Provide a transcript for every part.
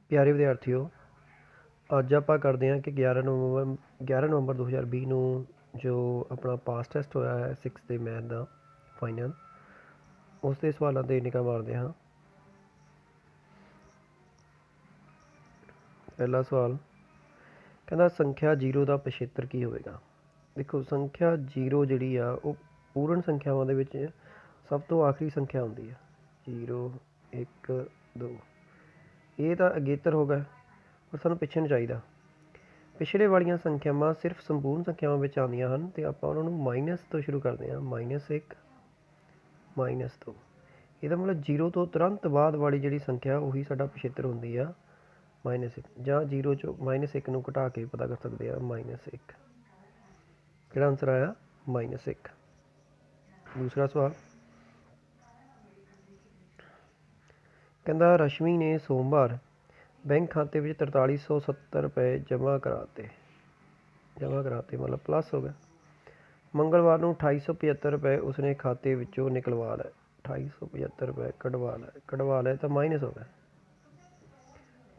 ਪਿਆਰੇ ਵਿਦਿਆਰਥੀਓ, ਅੱਜ ਆਪਾਂ ਕਰਦੇ ਹਾਂ ਕਿ 11 ਨਵੰਬਰ 2020 ਨੂੰ ਜੋ ਆਪਣਾ ਪਾਸ ਟੈਸਟ ਹੋਇਆ ਹੈ 6th ਦੇ ਮੈਥ ਦਾ ਫਾਈਨਲ, ਉਸ ਦੇ ਸਵਾਲਾਂ 'ਤੇ ਨਿਗਾਹ ਮਾਰਦੇ ਹਾਂ। ਪਹਿਲਾ ਸਵਾਲ ਕਹਿੰਦਾ ਸੰਖਿਆ 0 ਦਾ ਪਿਛੇਤਰ ਕੀ ਹੋਵੇਗਾ। ਦੇਖੋ, ਸੰਖਿਆ 0 ਜਿਹੜੀ ਆ ਉਹ ਪੂਰਨ ਸੰਖਿਆਵਾਂ ਦੇ ਵਿੱਚ ਸਭ ਤੋਂ ਆਖਰੀ ਸੰਖਿਆ ਹੁੰਦੀ ਹੈ। 0 1 2 ਇਹ ਤਾਂ ਅਗੇਤਰ ਹੋ ਗਿਆ, ਪਰ ਸਾਨੂੰ ਪਿੱਛੇ ਨੂੰ ਚਾਹੀਦਾ। ਪਿਛੜੇ ਵਾਲੀਆਂ ਸੰਖਿਆਵਾਂ ਸਿਰਫ ਸੰਪੂਰਨ ਸੰਖਿਆਵਾਂ ਵਿੱਚ ਆਉਂਦੀਆਂ ਹਨ ਅਤੇ ਆਪਾਂ ਉਹਨਾਂ ਨੂੰ ਮਾਈਨਸ ਤੋਂ ਸ਼ੁਰੂ ਕਰਦੇ ਹਾਂ। -1 -2, ਇਹਦਾ ਮਤਲਬ 0 ਤੋਂ ਤੁਰੰਤ ਬਾਅਦ ਵਾਲੀ ਜਿਹੜੀ ਸੰਖਿਆ ਉਹੀ ਸਾਡਾ ਪਿਛੇਤਰ ਹੁੰਦੀ ਆ -1, ਜਾਂ 0 ਚੋਂ -1 ਨੂੰ ਘਟਾ ਕੇ ਪਤਾ ਕਰ ਸਕਦੇ ਆ -1। ਕਿਹੜਾ ਆਨਸਰ ਆਇਆ? -1। ਦੂਸਰਾ ਸਵਾਲ ਕਹਿੰਦਾ ਰਸ਼ਮੀ ਨੇ ਸੋਮਵਾਰ ਬੈਂਕ ਖਾਤੇ ਵਿੱਚ 4370 ਰੁਪਏ ਜਮ੍ਹਾਂ ਕਰਾਤੇ ਮਤਲਬ ਪਲੱਸ ਹੋ ਗਿਆ। ਮੰਗਲਵਾਰ ਨੂੰ 2875 ਰੁਪਏ ਉਸਨੇ ਖਾਤੇ ਵਿੱਚੋਂ ਨਿਕਲਵਾ ਲਏ। 2875 ਰੁਪਏ ਕਢਵਾ ਲਏ ਤਾਂ ਮਾਈਨਸ ਹੋ ਗਿਆ।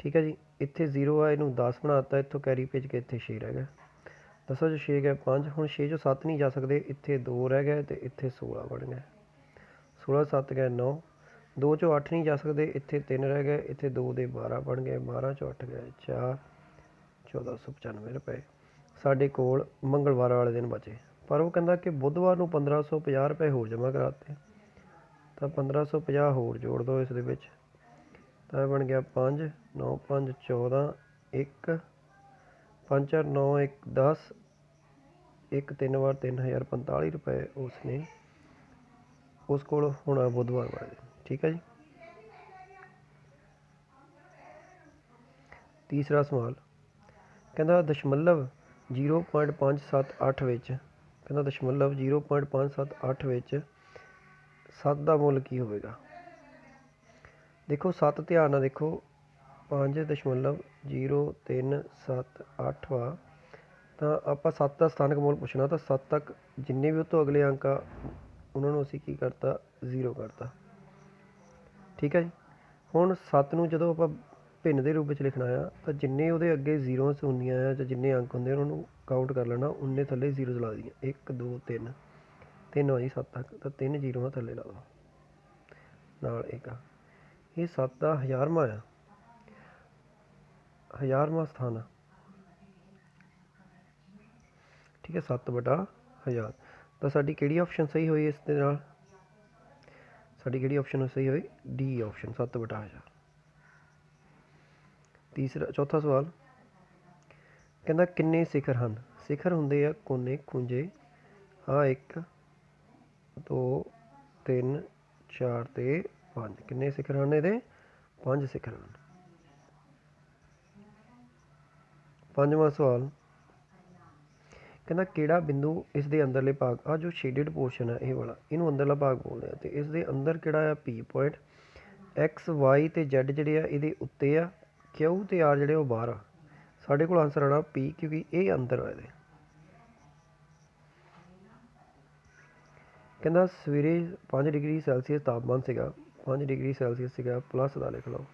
ਠੀਕ ਹੈ ਜੀ, ਇੱਥੇ 0 ਆ, ਇਹਨੂੰ 10 ਬਣਾ ਦਿੱਤਾ, ਇੱਥੋਂ ਕੈਰੀ ਭੇਜ ਕੇ ਇੱਥੇ 6 ਰਹਿ ਗਿਆ। 10 ਚੋਂ 6 ਗਏ 5, ਹੁਣ 6 ਚੋਂ 7 ਨਹੀਂ ਜਾ ਸਕਦੇ, ਇੱਥੇ 2 ਰਹਿ ਗਏ ਅਤੇ ਇੱਥੇ 16 ਬਣ ਗਏ। 16 7 ਗਏ 9, 2 ਚੋਂ 8 ਨਹੀਂ ਜਾ ਸਕਦੇ, ਇੱਥੇ 3 ਰਹਿ ਗਏ, ਇੱਥੇ 2 ਦੇ 12 ਬਣ ਗਏ, 12 ਚੋਂ 8 ਗਏ 4, 1495 ਰੁਪਏ ਸਾਡੇ ਕੋਲ ਮੰਗਲਵਾਰ ਵਾਲੇ ਦਿਨ ਬਚੇ। ਪਰ ਉਹ ਕਹਿੰਦਾ ਕਿ ਬੁੱਧਵਾਰ ਨੂੰ 1550 ਰੁਪਏ ਹੋਰ ਜਮ੍ਹਾਂ ਕਰਾਤੇ, ਤਾਂ 1550 ਹੋਰ ਜੋੜ ਦਿਓ ਇਸ ਦੇ ਵਿੱਚ, ਤਾਂ ਇਹ ਬਣ ਗਿਆ 5 9 5 14 1 5 4 9 1 10 1 3 ਵਾਰ 3045 ਰੁਪਏ ਉਸਨੇ ਉਸ ਕੋਲ ਹੋਣਾ ਬੁੱਧਵਾਰ ਵਾਲੇ ਦਿਨ। ਠੀਕ ਹੈ ਜੀ। ਤੀਸਰਾ ਸਵਾਲ ਕਹਿੰਦਾ ਦਸ਼ਮਲਵ 0.578 ਵਿੱਚ 0.578 ਵਿੱਚ 7 ਦਾ ਮੁੱਲ ਕੀ ਹੋਵੇਗਾ। ਦੇਖੋ 7 ਧਿਆਨ ਨਾਲ ਦੇਖੋ, 5.0378 ਵਾ, ਤਾਂ ਆਪਾਂ 7 ਦਾ ਸਥਾਨਕ ਮੁੱਲ ਪੁੱਛਣਾ, ਤਾਂ 7 ਤੱਕ ਜਿੰਨੇ ਵੀ ਉਹ ਤੋਂ ਅਗਲੇ ਅੰਕ ਆ ਉਹਨਾਂ ਨੂੰ ਅਸੀਂ ਕੀ ਕਰਤਾ, 0 ਕਰਤਾ। ਠੀਕ ਹੈ ਜੀ। ਹੁਣ 7 ਨੂੰ ਜਦੋਂ ਆਪਾਂ ਭਿੰਨ ਦੇ ਰੂਪ ਵਿੱਚ ਲਿਖਣਾ ਆ, ਤਾਂ ਜਿੰਨੇ ਉਹਦੇ ਅੱਗੇ 0s ਹੁੰਦੀਆਂ ਆ ਜਾਂ ਜਿੰਨੇ ਅੰਕ ਹੁੰਦੇ ਉਹਨਾਂ ਨੂੰ ਕਾਊਂਟ ਕਰ ਲੈਣਾ, ਉਨੇ ਥੱਲੇ 0 ਲਾ ਦਈਏ। 1 2 3 3 ਆ ਜੀ 7 ਤੱਕ, ਤਾਂ 3 0 ਥੱਲੇ ਲਾ ਦਿਓ ਨਾਲ 1 ਆ। ਇਹ 7 ਦਾ 1000ਵਾਂ ਆ, 1000ਵਾਂ ਸਥਾਨ ਆ। ਠੀਕ ਹੈ, 7/1000। ਤਾਂ ਸਾਡੀ ਕਿਹੜੀ ਆਪਸ਼ਨ ਸਹੀ ਹੋਈ ਇਸ ਦੇ ਨਾਲ? ਸਾਡੀ ਕਿਹੜੀ ਆਪਸ਼ਨ ਸਹੀ ਹੋਈ? D option, 7/1000। ਚੌਥਾ ਸਵਾਲ ਕਹਿੰਦਾ ਕਿੰਨੇ ਸਿਖਰ ਹਨ। ਸਿਖਰ ਹੁੰਦੇ ਆ ਕੋਨੇ ਖੁੰਝੇ। ਹਾਂ 1 2 3 4 ਅਤੇ 5। ਕਿੰਨੇ ਸਿਖਰ ਹਨ ਇਹਦੇ? 5 ਸਿਖਰ ਹਨ। ਪੰਜਵਾਂ ਸਵਾਲ ਕਹਿੰਦਾ ਕਿਹੜਾ ਬਿੰਦੂ ਇਸ ਦੇ ਅੰਦਰਲੇ ਭਾਗ, ਆ ਜੋ ਸ਼ੇਡਡ ਪੋਰਸ਼ਨ ਹੈ ਇਹ ਵਾਲਾ, ਇਹਨੂੰ ਅੰਦਰਲਾ ਭਾਗ ਬੋਲਦੇ ਆ, ਅਤੇ ਇਸ ਦੇ ਅੰਦਰ ਕਿਹੜਾ ਆ P ਪੁਆਇੰਟ। X Y ਅਤੇ Z ਜਿਹੜੇ ਆ ਇਹਦੇ ਉੱਤੇ ਆ, Q ਅਤੇ R ਜਿਹੜੇ ਉਹ ਬਾਹਰ ਆ। ਸਾਡੇ ਕੋਲ ਆਨਸਰ ਆਉਣਾ P, ਕਿਉਂਕਿ ਇਹ ਅੰਦਰ ਆ ਇਹਦੇ। ਕਹਿੰਦਾ ਸਵੇਰੇ 5 ਡਿਗਰੀ ਸੈਲਸੀਅਸ ਤਾਪਮਾਨ ਸੀਗਾ, 5 ਡਿਗਰੀ ਸੈਲਸੀਅਸ ਸੀਗਾ, ਪਲੱਸ ਦਾ ਲਿਖ ਲਓ।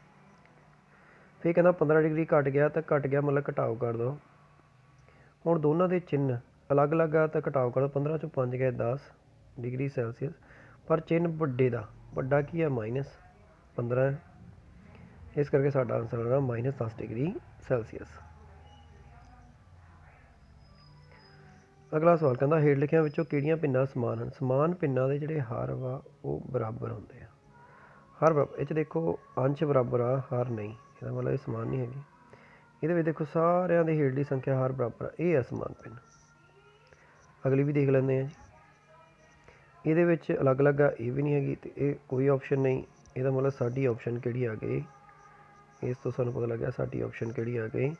ਫਿਰ ਕਹਿੰਦਾ 15 ਡਿਗਰੀ ਘੱਟ ਗਿਆ, ਤਾਂ ਘੱਟ ਗਿਆ ਮਤਲਬ ਘਟਾਓ ਕਰ ਦਿਓ। ਹੁਣ ਦੋਨਾਂ ਦੇ ਚਿੰਨ੍ਹ ਅਲੱਗ ਅਲੱਗ ਆ, ਤਾਂ ਘਟਾਓ ਕਰ ਦਿਓ। 15 ਚੋਂ 5 ਗਏ 10 ਡਿਗਰੀ ਸੈਲਸੀਅਸ, ਪਰ ਚਿੰਨ੍ਹ ਵੱਡੇ ਦਾ, ਵੱਡਾ ਕੀ ਆ -15 ਹੈ। ਇਸ ਕਰਕੇ ਸਾਡਾ ਆਨਸਰ ਆਉਣਾ -10 ਡਿਗਰੀ ਸੈਲਸੀਅਸ। ਅਗਲਾ ਸਵਾਲ ਕਹਿੰਦਾ ਹੇਠ ਲਿਖਿਆਂ ਵਿੱਚੋਂ ਕਿਹੜੀਆਂ ਭਿੰਨਾਂ ਸਮਾਨ ਹਨ। ਸਮਾਨ ਭਿੰਨਾਂ ਦੇ ਜਿਹੜੇ ਹਰ ਵਾ ਉਹ ਬਰਾਬਰ ਹੁੰਦੇ ਆ। ਹਰ ਬਰਾਬਰ, ਇਹ 'ਚ ਦੇਖੋ ਅੰਸ਼ ਬਰਾਬਰ ਆ, ਹਰ ਨਹੀਂ, ਇਹਦਾ ਮਤਲਬ ਇਹ ਸਮਾਨ ਨਹੀਂ ਹੈਗੀ। ਇਹਦੇ ਵਿੱਚ ਦੇਖੋ ਸਾਰਿਆਂ ਦੇ ਹੇਠਲੀ ਸੰਖਿਆ ਹਰ ਬਰਾਬਰ ਆ, ਇਹ ਆ ਸਮਾਨ ਭਿੰਨ। ਅਗਲੀ ਵੀ ਦੇਖ ਲੈਂਦੇ ਹਾਂ ਜੀ। ਇਹਦੇ ਵਿੱਚ ਅਲੱਗ ਅਲੱਗ ਆ, ਇਹ ਵੀ ਨਹੀਂ ਹੈਗੀ, ਅਤੇ ਇਹ ਕੋਈ ਆਪਸ਼ਨ ਨਹੀਂ। ਇਹਦਾ ਮਤਲਬ ਸਾਡੀ ਆਪਸ਼ਨ ਕਿਹੜੀ ਆ ਗਈ, ਇਸ ਤੋਂ ਸਾਨੂੰ ਪਤਾ ਲੱਗਿਆ ਸਾਡੀ ਆਪਸ਼ਨ ਕਿਹੜੀ ਆ ਗਈ,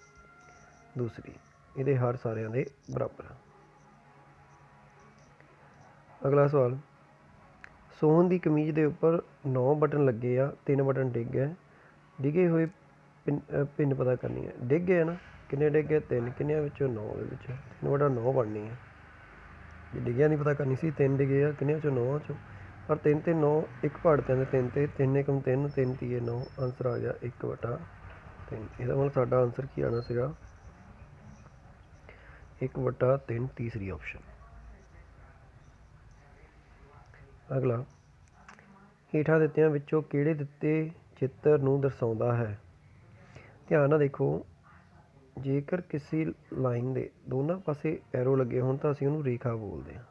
ਦੂਸਰੀ। ਇਹਦੇ ਹਰ ਸਾਰਿਆਂ ਦੇ ਬਰਾਬਰ ਆ। ਅਗਲਾ ਸਵਾਲ ਸੋਹਨ ਦੀ ਕਮੀਜ਼ ਦੇ ਉੱਪਰ 9 ਬਟਨ ਲੱਗੇ ਆ, 3 ਬਟਨ ਡਿੱਗ ਗਏ। ਡਿੱਗੇ ਹੋਏ ਭਿੰਨ ਪਤਾ ਕਰਨੀ ਹੈ। ਡਿੱਗ ਗਏ ਨਾ, ਕਿੰਨੇ ਡਿੱਗ ਗਏ? 3। ਕਿੰਨਿਆਂ ਵਿੱਚੋਂ? 9 ਦੇ ਵਿੱਚੋਂ 3/9 ਬਣਨੀ ਹੈ। ਜੇ ਡਿੱਗਿਆ ਨਹੀਂ ਪਤਾ ਕਰਨੀ ਸੀ, 3 ਡਿੱਗੇ ਆ, ਕਿੰਨਿਆਂ 'ਚੋਂ? 9 ਚੋਂ। ਪਰ 3 ਤੇ 9 ਇੱਕ ਪਹਾੜ 'ਤੇ 3 ਤੇ 3 × 3 3 3 9, ਆਨਸਰ ਆ ਗਿਆ 1/3। 3 ਇਹਦਾ ਮਤਲਬ ਸਾਡਾ ਆਨਸਰ ਕੀ ਆਣਾ ਸੀਗਾ 1/3 ਤੀਸਰੀ ਆਪਸ਼ਨ। ਅਗਲਾ, ਹੇਠਾਂ ਦਿੱਤਿਆਂ ਵਿੱਚੋਂ ਕਿਹੜੇ ਦਿੱਤੇ ਚਿੱਤਰ ਨੂੰ ਦਰਸਾਉਂਦਾ ਹੈ? ਧਿਆਨ ਨਾਲ ਦੇਖੋ, ਜੇਕਰ ਕਿਸੇ ਲਾਈਨ ਦੇ ਦੋਨਾਂ ਪਾਸੇ ਐਰੋ ਲੱਗੇ ਹੋਣ ਤਾਂ ਅਸੀਂ ਉਹਨੂੰ ਰੇਖਾ ਬੋਲਦੇ ਹਾਂ।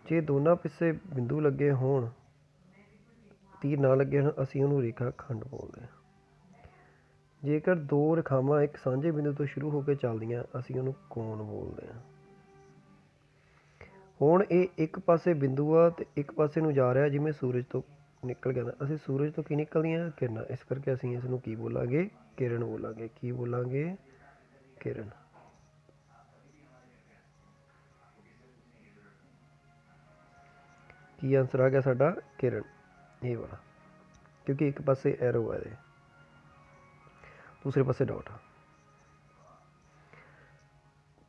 ਜੇ ਦੋਨਾਂ ਪਾਸੇ ਬਿੰਦੂ ਲੱਗੇ ਹੋਣ, ਤੀਰ ਨਾ ਲੱਗੇ ਹੋਣ, ਅਸੀਂ ਉਹਨੂੰ ਰੇਖਾ ਖੰਡ ਬੋਲਦੇ ਹਾਂ। ਜੇਕਰ ਦੋ ਰੇਖਾਵਾਂ ਇੱਕ ਸਾਂਝੇ ਬਿੰਦੂ ਤੋਂ ਸ਼ੁਰੂ ਹੋ ਕੇ ਚੱਲਦੀਆਂ, ਅਸੀਂ ਉਹਨੂੰ ਕੋਣ ਬੋਲਦੇ ਹਾਂ। ਹੁਣ ਇਹ ਇੱਕ ਪਾਸੇ ਬਿੰਦੂ ਆ ਅਤੇ ਇੱਕ ਪਾਸੇ ਨੂੰ ਜਾ ਰਿਹਾ ਜਿਵੇਂ ਸੂਰਜ ਤੋਂ ਨਿਕਲ ਗਿਆ। ਅਸੀਂ ਸੂਰਜ ਤੋਂ ਕੀ ਨਿਕਲਦੀਆਂ? ਕਿਰਨਾਂ। ਇਸ ਕਰਕੇ ਅਸੀਂ ਇਸ ਨੂੰ ਕੀ ਬੋਲਾਂਗੇ? ਕਿਰਨ ਬੋਲਾਂਗੇ। ਕੀ ਬੋਲਾਂਗੇ? ਕਿਰਨ। ਕੀ ਆਨਸਰ ਆ ਗਿਆ ਸਾਡਾ? ਕਿਰਨ, ਇਹ ਵਾਲਾ, ਕਿਉਂਕਿ ਇੱਕ ਪਾਸੇ ਐਰੋ ਹੈ ਇਹਦੇ, ਦੂਸਰੇ ਪਾਸੇ ਡਾਟ ਆ।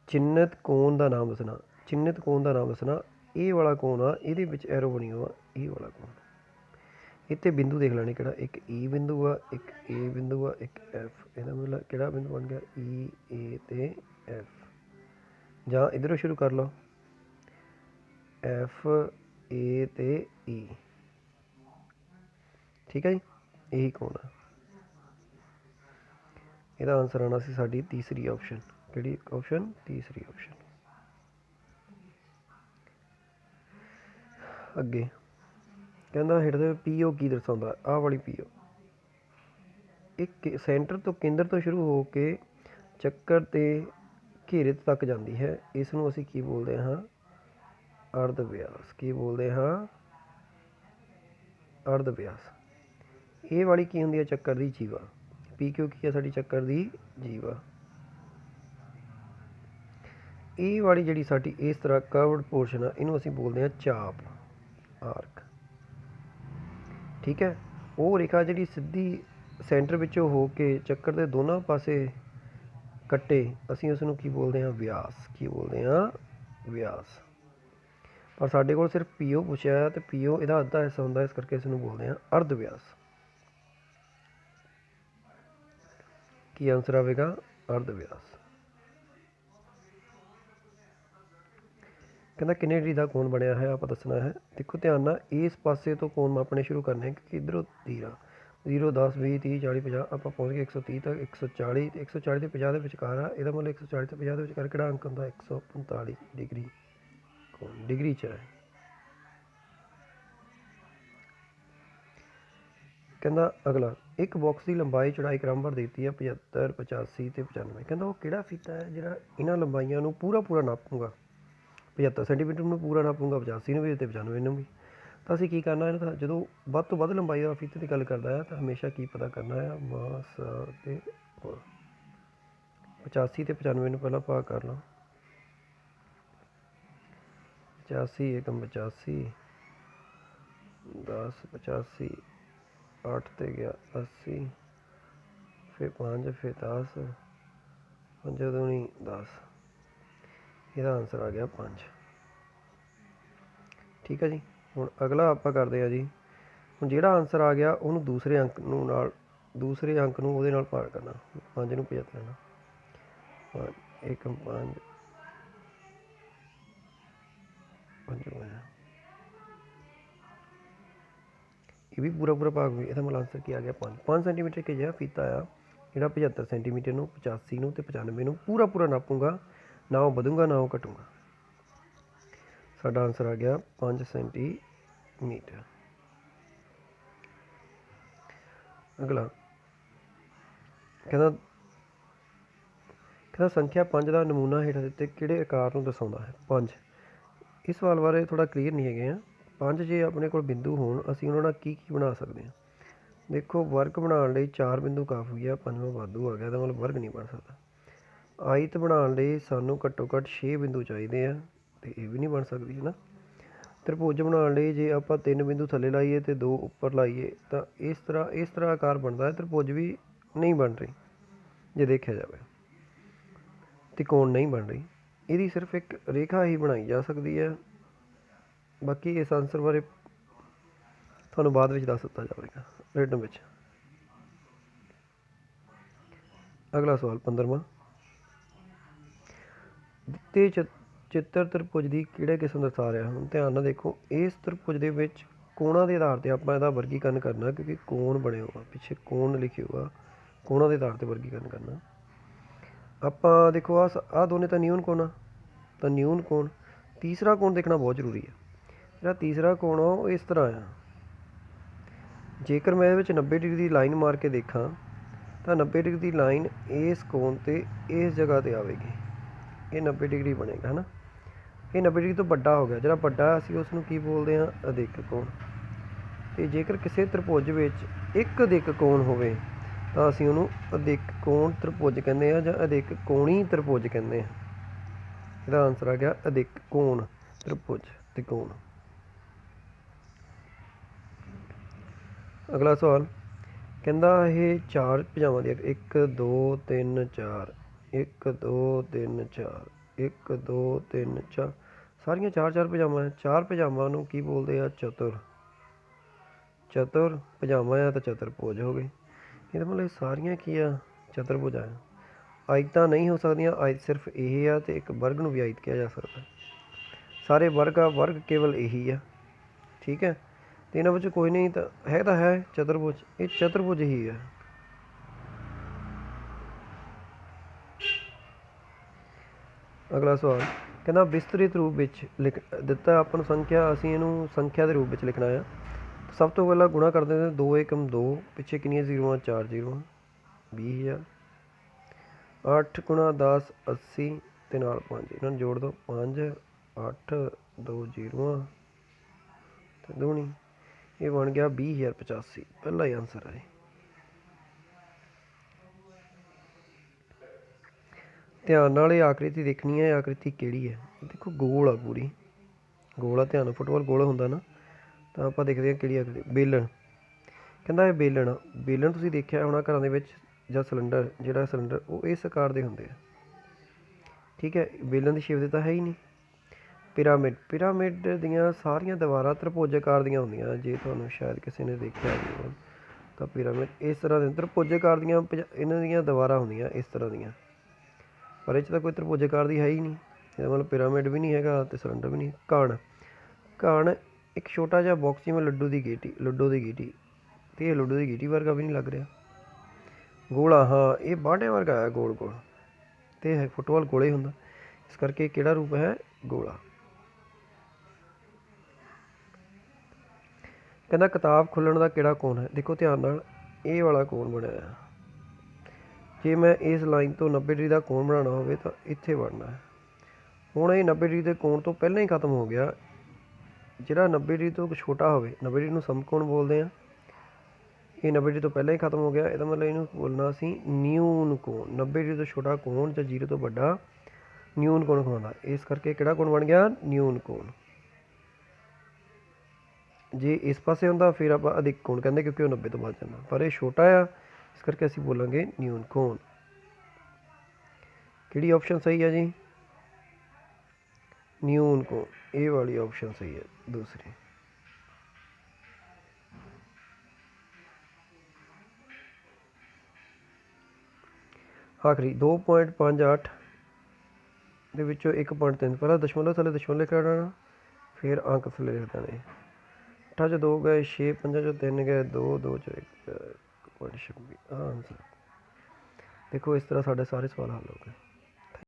ਚਿੰਨ੍ਹਿਤ ਕੋਣ ਦਾ ਨਾਮ ਦੱਸਣਾ। ਚਿੰਨ੍ਹਿਤ ਕੋਣ ਦਾ ਨਾਮ ਦੱਸਣਾ। ਇਹ ਵਾਲਾ ਕੋਣ ਆ, ਇਹਦੇ ਵਿੱਚ ਐਰੋ ਬਣੀ ਹੋਆ, ਇਹ ਵਾਲਾ ਕੋਣ। ਇੱਥੇ ਬਿੰਦੂ ਦੇਖ ਲੈਣੇ ਕਿਹੜਾ, ਇੱਕ ਈ ਬਿੰਦੂ ਆ, ਇੱਕ ਏ ਬਿੰਦੂ ਆ, ਇੱਕ ਐਫ। ਇਹਦਾ ਮਤਲਬ ਕਿਹੜਾ ਬਿੰਦੂ ਬਣ ਗਿਆ? ਈ, ਏ ਤੇ ਐਫ। ਜਾਂ ਇੱਧਰੋਂ ਸ਼ੁਰੂ ਕਰ ਲਓ, ਐਫ, ਏ ਤੇ ਈ। ਠੀਕ ਹੈ ਜੀ, ਇਹੀ ਕੋਣ ਆ। ਇਹਦਾ ਆਨਸਰ ਆਉਣਾ ਸੀ ਸਾਡੀ ਤੀਸਰੀ ਆਪਸ਼ਨ। ਕਿਹੜੀ ਆਪਸ਼ਨ? ਤੀਸਰੀ ਆਪਸ਼ਨ। ਅੱਗੇ ਕਹਿੰਦਾ ਹੇਠ ਦੇ ਪੀਓ ਕੀ ਦਰਸਾਉਂਦਾ? ਆਹ ਵਾਲੀ ਪੀਓ ਇੱਕ ਸੈਂਟਰ ਤੋਂ, ਕੇਂਦਰ ਤੋਂ ਸ਼ੁਰੂ ਹੋ ਕੇ ਚੱਕਰ ਤੇ ਘੇਰੇ ਤੱਕ ਜਾਂਦੀ ਹੈ। ਇਸ ਨੂੰ ਅਸੀਂ ਕੀ ਬੋਲਦੇ ਹਾਂ? ਅਰਧ ਵਿਆਸ। ਕੀ ਬੋਲਦੇ ਹਾਂ? ਅਰਧ ਵਿਆਸ। ਇਹ ਵਾਲੀ ਕੀ ਹੁੰਦੀ ਹੈ? ਚੱਕਰ ਦੀ ਜੀਵਾ। ਪੀ ਕਿਊ ਕੀ ਹੈ? ਸਾਡੀ ਚੱਕਰ ਦੀ ਜੀਵਾ। ਇਹ ਵਾਲੀ ਜਿਹੜੀ ਸਾਡੀ ਇਸ ਤਰ੍ਹਾਂ ਕਰਵਡ ਪੋਰਸ਼ਨ ਆ, ਇਹਨੂੰ ਅਸੀਂ ਬੋਲਦੇ ਹਾਂ ਚਾਪ, ਆਰਕ। ਠੀਕ ਹੈ, ਉਹ ਰੇਖਾ ਜਿਹੜੀ ਸਿੱਧੀ ਸੈਂਟਰ ਵਿੱਚੋਂ ਹੋ ਕੇ ਚੱਕਰ ਦੇ ਦੋਨਾਂ ਪਾਸੇ ਕੱਟੇ, ਅਸੀਂ ਉਸ ਨੂੰ ਕੀ ਬੋਲਦੇ ਹਾਂ? ਵਿਆਸ। ਕੀ ਬੋਲਦੇ ਹਾਂ? ਵਿਆਸ। ਪਰ ਸਾਡੇ ਕੋਲ ਸਿਰਫ ਪੀਓ ਪੁੱਛਿਆ ਹੈ ਅਤੇ ਪੀਓ ਇਹਦਾ ਅੱਧਾ ਹਿੱਸਾ ਹੁੰਦਾ, ਇਸ ਕਰਕੇ ਇਸ ਨੂੰ ਬੋਲਦੇ ਹਾਂ ਅਰਧ ਵਿਆਸ। ਕੀ ਆਨਸਰ ਆਵੇਗਾ? ਅਰਧ ਵਿਆਸ। ਕਹਿੰਦਾ ਕਿੰਨੇ ਡਿਗਰੀ ਦਾ ਕੋਣ ਬਣਿਆ ਹੈ, ਆਪਾਂ ਦੱਸਣਾ ਹੈ। ਦੇਖੋ ਧਿਆਨ ਨਾਲ, ਇਸ ਪਾਸੇ ਤੋਂ ਕੋਣ ਮਾਪਣੇ ਸ਼ੁਰੂ ਕਰਨੇ, ਕਿਉਂਕਿ ਇੱਧਰੋਂ ਤੀਰ ਆ। 0, 10, 20, 30, 40, 50, ਆਪਾਂ ਪਹੁੰਚ ਗਏ 130 ਤੱਕ। 140 ਅਤੇ 140 ਅਤੇ 50 ਦੇ ਵਿਚਕਾਰ ਆ। ਇਹਦਾ ਮਤਲਬ 140 ਅਤੇ 50 ਦੇ ਵਿਚਕਾਰ ਕਿਹੜਾ ਅੰਕ ਹੁੰਦਾ? 145 ਡਿਗਰੀ ਕੋਣ ਡਿਗਰੀ 'ਚ ਹੈ। ਕਹਿੰਦਾ ਅਗਲਾ, ਇੱਕ ਬਾਕਸ ਦੀ ਲੰਬਾਈ ਚੌੜਾਈ ਕ੍ਰਮਵਾਰ ਦਿੱਤੀ ਹੈ 75, 85 ਅਤੇ 95। ਕਹਿੰਦਾ ਉਹ ਕਿਹੜਾ ਫੀਤਾ ਹੈ ਜਿਹੜਾ ਇਹਨਾਂ ਲੰਬਾਈਆਂ ਨੂੰ ਪੂਰਾ ਨਾਪੂਗਾ? 75 ਸੈਂਟੀਮੀਟਰ ਨੂੰ ਪੂਰਾ ਨਾਪੂਗਾ, 85 ਨੂੰ ਵੀ ਅਤੇ 95 ਨੂੰ ਵੀ। ਤਾਂ ਅਸੀਂ ਕੀ ਕਰਨਾ ਇਹਨਾਂ ਦਾ, ਜਦੋਂ ਵੱਧ ਤੋਂ ਵੱਧ ਲੰਬਾਈ ਦਾ ਫੀਤੇ ਦੀ ਗੱਲ ਕਰਦਾ ਹੈ ਤਾਂ ਹਮੇਸ਼ਾ ਕੀ ਪਤਾ ਕਰਨਾ ਹੈ? ਮਾਸ ਅਤੇ 85 ਅਤੇ 95 ਨੂੰ ਪਹਿਲਾਂ ਭਾਗ ਕਰ ਲਓ। 85 ਏਕਮ 85, 10 85, 8 ਤੇ ਗਿਆ 80, ਫਿਰ 5, ਫਿਰ 10, 5 दूनी 10। ਇਹਦਾ ਆਨਸਰ ਆ ਗਿਆ 5। ਠੀਕ ਹੈ ਜੀ। ਹੁਣ ਅਗਲਾ ਆਪਾਂ ਕਰਦੇ ਹਾਂ ਜੀ, ਹੁਣ ਜਿਹੜਾ ਆਨਸਰ ਆ ਗਿਆ ਉਹਨੂੰ ਦੂਸਰੇ ਅੰਕ ਨੂੰ ਉਹਦੇ ਨਾਲ ਭਾਗ ਕਰਨਾ। 5 ਨੂੰ 75 ਨਾਲ 5 ਏਕਮ 5, 5 ਇਹ ਵੀ ਪੂਰਾ ਭਾਗ ਹੋਈ। ਇਹਦਾ ਮਤਲਬ ਆਨਸਰ ਕੀ ਆ ਗਿਆ? 5 ਸੈਂਟੀਮੀਟਰ ਇੱਕ ਅਜਿਹਾ ਫੀਤਾ ਆ ਜਿਹੜਾ 75 ਸੈਂਟੀਮੀਟਰ ਨੂੰ, 85 ਨੂੰ ਅਤੇ 95 ਨੂੰ ਪੂਰਾ ਨਾਪੂਗਾ। ਨਾ ਉਹ ਵਧੂਗਾ ਨਾ ਉਹ ਘਟੂਗਾ। ਸਾਡਾ ਆਨਸਰ ਆ ਗਿਆ 5 ਸੈਂਟੀਮੀਟਰ। ਅਗਲਾ ਕਹਿੰਦਾ ਸੰਖਿਆ 5 ਦਾ ਨਮੂਨਾ ਹੇਠਾਂ ਦਿੱਤੇ ਕਿਹੜੇ ਆਕਾਰ ਨੂੰ ਦਰਸਾਉਂਦਾ ਹੈ? 5 ਇਸ ਸਵਾਲ ਬਾਰੇ ਥੋੜ੍ਹਾ ਕਲੀਅਰ ਨਹੀਂ ਹੈਗੇ ਆ। 5 ਜੇ ਆਪਣੇ ਕੋਲ ਬਿੰਦੂ ਹੋਣ, ਅਸੀਂ ਉਹਨਾਂ ਨਾਲ ਕੀ ਬਣਾ ਸਕਦੇ ਹਾਂ? ਦੇਖੋ, ਵਰਗ ਬਣਾਉਣ ਲਈ 4 ਬਿੰਦੂ ਕਾਫੀ ਆ, 5ਵਾਂ ਵਾਧੂ ਆ ਗਿਆ, ਇਹਦਾ ਮਤਲਬ ਵਰਗ ਨਹੀਂ ਬਣ ਸਕਦਾ। ਆਇਤ ਬਣਾਉਣ ਲਈ ਸਾਨੂੰ ਘੱਟੋ ਘੱਟ 6 ਬਿੰਦੂ ਚਾਹੀਦੇ ਆ ਅਤੇ ਇਹ ਵੀ ਨਹੀਂ ਬਣ ਸਕਦੀ ਹੈ ਨਾ। ਤ੍ਰਿਭੁਜ ਬਣਾਉਣ ਲਈ ਜੇ ਆਪਾਂ 3 ਬਿੰਦੂ ਥੱਲੇ ਲਾਈਏ ਅਤੇ 2 ਉੱਪਰ ਲਾਈਏ ਤਾਂ ਇਸ ਤਰ੍ਹਾਂ ਆਕਾਰ ਬਣਦਾ ਹੈ। ਤ੍ਰਿਭੁਜ ਵੀ ਨਹੀਂ ਬਣ ਰਹੀ ਜੇ ਦੇਖਿਆ ਜਾਵੇ, ਤਿਕੋਣ ਨਹੀਂ ਬਣ ਰਹੀ। ਇਹਦੀ ਸਿਰਫ ਇੱਕ ਰੇਖਾ ਹੀ ਬਣਾਈ ਜਾ ਸਕਦੀ ਹੈ। ਬਾਕੀ ਇਸ ਆਨਸਰ ਬਾਰੇ ਤੁਹਾਨੂੰ ਬਾਅਦ ਵਿੱਚ ਦੱਸ ਦਿੱਤਾ ਜਾਵੇਗਾ ਰਿਟਨ ਵਿੱਚ। ਅਗਲਾ ਸਵਾਲ 15ਵਾਂ, ਦਿੱਤੇ ਚਿੱਤਰ ਤ੍ਰਿਭੁਜ ਦੀ ਕਿਹੜੇ ਕਿਸਮ ਦਰਸਾ ਰਿਹਾ। ਹੁਣ ਧਿਆਨ ਨਾਲ ਦੇਖੋ, ਇਸ ਤ੍ਰਿਭੁਜ ਦੇ ਵਿੱਚ ਕੋਣਾਂ ਦੇ ਆਧਾਰ 'ਤੇ ਆਪਾਂ ਇਹਦਾ ਵਰਗੀਕਰਨ ਕਰਨਾ, ਕਿਉਂਕਿ ਕੋਣ ਬਣਿਆ ਹੋਊਗਾ, ਪਿੱਛੇ ਕੋਣ ਲਿਖਿਆ ਹੋਊਗਾ, ਕੋਣਾਂ ਦੇ ਆਧਾਰ 'ਤੇ ਵਰਗੀਕਰਨ ਕਰਨਾ। ਆਪਾਂ ਦੇਖੋ ਆਹ ਦੋਨੇ ਤਾਂ ਨਿਊਨ ਕੋਣ ਆ, ਤਾਂ ਨਿਊਨ ਕੋਣ। ਤੀਸਰਾ ਕੋਣ ਦੇਖਣਾ ਬਹੁਤ ਜ਼ਰੂਰੀ ਹੈ। ਜਿਹੜਾ ਤੀਸਰਾ ਕੋਣ ਆ ਉਹ ਇਸ ਤਰ੍ਹਾਂ ਆ, ਜੇਕਰ ਮੈਂ ਇਹਦੇ ਵਿੱਚ 90 ਡਿਗਰੀ ਦੀ ਲਾਈਨ ਮਾਰ ਕੇ ਦੇਖਾਂ ਤਾਂ 90 ਡਿਗਰੀ ਦੀ ਲਾਈਨ ਇਸ ਕੋਣ 'ਤੇ ਇਸ ਜਗ੍ਹਾ 'ਤੇ ਆਵੇਗੀ, ਇਹ 90 ਡਿਗਰੀ ਬਣੇਗਾ, ਹੈ ਨਾ। ਇਹ 90 ਡਿਗਰੀ ਤੋਂ ਵੱਡਾ ਹੋ ਗਿਆ, ਜਿਹੜਾ ਵੱਡਾ ਅਸੀਂ ਉਸ ਨੂੰ ਕੀ ਬੋਲਦੇ ਹਾਂ, ਅਦਿੱਖ ਕੋਣ। ਅਤੇ ਜੇਕਰ ਕਿਸੇ ਤ੍ਰਿਭੁਜ ਵਿੱਚ ਇੱਕ ਅਦਿੱਖ ਕੋਣ ਹੋਵੇ ਤਾਂ ਅਸੀਂ ਉਹਨੂੰ ਅਦਿੱਖ ਕੋਣ ਤ੍ਰਿਭੁਜ ਕਹਿੰਦੇ ਹਾਂ, ਜਾਂ ਅਦਿੱਖ ਕੋਣੀ ਤ੍ਰਿਭੁਜ ਕਹਿੰਦੇ ਹਾਂ। ਇਹਦਾ ਆਨਸਰ ਆ ਗਿਆ ਅਦਿੱਖ ਕੋਣ ਤ੍ਰਿਭੁਜ ਤੇ ਕੋਣ। ਅਗਲਾ ਸਵਾਲ ਕਹਿੰਦਾ ਇਹ ਚਾਰ ਭੁਜਾਵਾਂ ਦੀ 1 2 3 4 1 2 3 4 1 2 3 4 ਸਾਰੀਆਂ ਚਾਰ ਭੁਜਾਵਾਂ। ਚਾਰ ਭੁਜਾਵਾਂ ਨੂੰ ਕੀ ਬੋਲਦੇ ਆ, ਚਤੁਰ। ਚਤੁਰ ਭੁਜਾਵਾਂ ਆ ਤਾਂ ਚਤੁਰਭੁਜ ਹੋ ਗਏ। ਇਹਦਾ ਮਤਲਬ ਸਾਰੀਆਂ ਕੀ ਆ, ਚਤੁਰਭੁਜ ਆ। ਆਇਤਾਂ ਨਹੀਂ ਹੋ ਸਕਦੀਆਂ, ਆਇਤ ਸਿਰਫ ਇਹ ਆ, ਅਤੇ ਇੱਕ ਵਰਗ ਨੂੰ ਵੀ ਆਇਤ ਕਿਹਾ ਜਾ ਸਕਦਾ। ਸਾਰੇ ਵਰਗ ਆ, ਵਰਗ ਕੇਵਲ ਇਹੀ ਆ, ਠੀਕ ਹੈ। ਅਤੇ ਇਹਨਾਂ ਵਿੱਚ ਕੋਈ ਨਹੀਂ ਤਾਂ ਹੈ ਚਤੁਰਭੁਜ, ਇਹ ਚਤੁਰਭੁਜ ਹੀ ਹੈ। ਅਗਲਾ ਸਵਾਲ ਕਹਿੰਦਾ ਵਿਸਤ੍ਰਿਤ ਰੂਪ ਵਿੱਚ ਦਿੱਤਾ ਆਪਾਂ ਨੂੰ ਸੰਖਿਆ, ਅਸੀਂ ਇਹਨੂੰ ਸੰਖਿਆ ਦੇ ਰੂਪ ਵਿੱਚ ਲਿਖਣਾ ਆ। ਸਭ ਤੋਂ ਪਹਿਲਾਂ ਗੁਣਾ ਕਰਦੇ ਹਾਂ, 2 ਏਕਮ 2, ਪਿੱਛੇ ਕਿੰਨੀਆਂ ਜ਼ੀਰੋਆਂ, 4 ਜ਼ੀਰੋਆਂ, 20,000। 8 ਗੁਣਾ 10 80, ਅਤੇ ਨਾਲ 5, ਇਹਨਾਂ ਨੂੰ ਜੋੜ ਦਿਓ, 5 8 2 ਜ਼ੀਰੋਆਂ ਅਤੇ ਦੂਣੀ, ਇਹ ਬਣ ਗਿਆ 20,085। ਪਹਿਲਾ ਹੀ ਆਨਸਰ ਹੈ। ਧਿਆਨ ਨਾਲ ਇਹ ਆਕ੍ਰਿਤੀ ਦੇਖਣੀ ਹੈ, ਆਕ੍ਰਿਤੀ ਕਿਹੜੀ ਹੈ। ਦੇਖੋ ਗੋਲ ਆ, ਪੂਰੀ ਗੋਲ ਆ, ਧਿਆਨ ਨਾਲ ਫੁੱਟਬਾਲ ਗੋਲ ਹੁੰਦਾ ਨਾ, ਤਾਂ ਆਪਾਂ ਦੇਖਦੇ ਹਾਂ ਕਿਹੜੀ ਆਕ੍ਰਿਤੀ। ਬੇਲਣ ਕਹਿੰਦਾ ਇਹ ਬੇਲਣ ਆ। ਬੇਲਣ ਤੁਸੀਂ ਦੇਖਿਆ ਹੋਣਾ ਘਰਾਂ ਦੇ ਵਿੱਚ, ਜਾਂ ਸਿਲੰਡਰ, ਜਿਹੜਾ ਸਿਲੰਡਰ ਉਹ ਇਸ ਆਕਾਰ ਦੇ ਹੁੰਦੇ ਆ, ਠੀਕ ਹੈ। ਬੇਲਣ ਦੀ ਸ਼ੇਪ ਦੇ ਤਾਂ ਹੈ ਹੀ ਨਹੀਂ। ਪਿਰਾਮਿਡ, ਪਿਰਾਮਿਡ ਦੀਆਂ ਸਾਰੀਆਂ ਦੀਵਾਰਾਂ ਤ੍ਰਿਭੁਜ ਆਕਾਰ ਦੀਆਂ ਹੁੰਦੀਆਂ, ਜੇ ਤੁਹਾਨੂੰ ਸ਼ਾਇਦ ਕਿਸੇ ਨੇ ਦੇਖਿਆ ਹੋਵੇ ਤਾਂ ਪਿਰਾਮਿਡ ਇਸ ਤਰ੍ਹਾਂ ਦੇ ਤ੍ਰਿਭੁਜ ਆਕਾਰ ਦੀਆਂ ਇਹਨਾਂ ਦੀਆਂ ਦੀਵਾਰਾਂ ਹੁੰਦੀਆਂ ਇਸ ਤਰ੍ਹਾਂ ਦੀਆਂ, ਪਰ ਇਹ 'ਚ ਤਾਂ ਕੋਈ ਤ੍ਰਿਭੁਜ ਆਕਾਰ ਦੀ ਹੈ ਹੀ ਨਹੀਂ। ਇਹਦਾ ਮਤਲਬ ਪਿਰਾਮਿਡ ਵੀ ਨਹੀਂ ਹੈਗਾ ਅਤੇ ਸਿਲੰਡਰ ਵੀ ਨਹੀਂ। ਘਣ, ਘਣ ਇੱਕ ਛੋਟਾ ਜਿਹਾ ਬਾਕਸ, ਜਿਵੇਂ ਲੱਡੂ ਦੀ ਗੀਟੀ, ਅਤੇ ਇਹ ਲੱਡੂ ਦੀ ਗੀਟੀ ਵਰਗਾ ਵੀ ਨਹੀਂ ਲੱਗ ਰਿਹਾ। ਗੋਲਾ, ਹਾਂ ਇਹ ਬਾਂਟਿਆਂ ਵਰਗਾ ਹੈ, ਗੋਲ ਗੋਲ, ਅਤੇ ਫੁੱਟਬਾਲ ਗੋਲੇ ਹੁੰਦਾ, ਇਸ ਕਰਕੇ ਕਿਹੜਾ ਰੂਪ ਹੈ, ਗੋਲਾ। ਕਹਿੰਦਾ ਕਿਤਾਬ ਖੁੱਲ੍ਹਣ ਦਾ ਕਿਹੜਾ ਕੋਣ ਹੈ। ਦੇਖੋ ਧਿਆਨ ਨਾਲ, ਇਹ ਵਾਲਾ ਕੋਣ ਬਣਿਆ। ਜੇ ਮੈਂ ਇਸ ਲਾਈਨ ਤੋਂ 90 ਡਿਗਰੀ ਦਾ ਕੋਣ ਬਣਾਉਣਾ ਹੋਵੇ ਤਾਂ ਇੱਥੇ ਬਣਨਾ ਹੈ। ਹੁਣ ਇਹ 90 ਡਿਗਰੀ ਦੇ ਕੋਣ ਤੋਂ ਪਹਿਲਾਂ ਹੀ ਖਤਮ ਹੋ ਗਿਆ। ਜਿਹੜਾ 90 ਡਿਗਰੀ ਤੋਂ ਛੋਟਾ ਹੋਵੇ, 90 ਡਿਗਰੀ ਨੂੰ ਸਮਕੋਣ ਬੋਲਦੇ ਹਾਂ, ਇਹ 90 ਡਿਗਰੀ ਤੋਂ ਪਹਿਲਾਂ ਹੀ ਖਤਮ ਹੋ ਗਿਆ। ਇਹਦਾ ਮਤਲਬ ਇਹਨੂੰ ਬੋਲਣਾ ਅਸੀਂ ਨਿਊਨ ਕੋਣ। 90 ਡਿਗਰੀ ਤੋਂ ਛੋਟਾ ਕੋਣ ਜਾਂ 0 ਤੋਂ ਵੱਡਾ ਨਿਊਨ ਕੋਣ ਖਵਾਉਂਦਾ, ਇਸ ਕਰਕੇ ਕਿਹੜਾ ਕੋਣ ਬਣ ਗਿਆ, ਨਿਊਨ ਕੋਣ। ਜੇ ਇਸ ਪਾਸੇ ਹੁੰਦਾ ਫਿਰ ਆਪਾਂ ਅਦਿੱਖ ਕੋਣ ਕਹਿੰਦੇ, ਕਿਉਂਕਿ ਉਹ 90 ਤੋਂ ਵੱਧ ਜਾਂਦਾ, ਪਰ ਇਹ ਛੋਟਾ ਆ, ਇਸ ਕਰਕੇ ਅਸੀਂ ਬੋਲਾਂਗੇ ਨਿਊਨ ਕੋਣ। ਕਿਹੜੀ ਆਪਸ਼ਨ ਸਹੀ ਹੈ ਜੀ, ਨਿਊਨ ਕੋਣ, ਇਹ ਵਾਲੀ ਆਪਸ਼ਨ ਸਹੀ ਹੈ, ਦੂਸਰੀ। ਆਖਰੀ 2.58 ਦੇ ਵਿੱਚੋਂ 1.3, ਪਹਿਲਾਂ ਦਸ਼ਮਲਵ ਥੱਲੇ ਦਸ਼ਮਲਵ ਲਿਖ ਲੈਣਾ, ਫਿਰ ਅੰਕ ਥੱਲੇ ਲਿਖ ਦੇਣੇ। 8 'ਚ 2 ਗਏ, 6 5 'ਚੋਂ 3 ਗਏ, 2 2 'ਚੋਂ 1.26। ਆਹ ਆਨਸਰ। ਦੇਖੋ ਇਸ ਤਰ੍ਹਾਂ ਸਾਡੇ ਸਾਰੇ ਸਵਾਲ ਹੱਲ ਹੋ ਗਏ।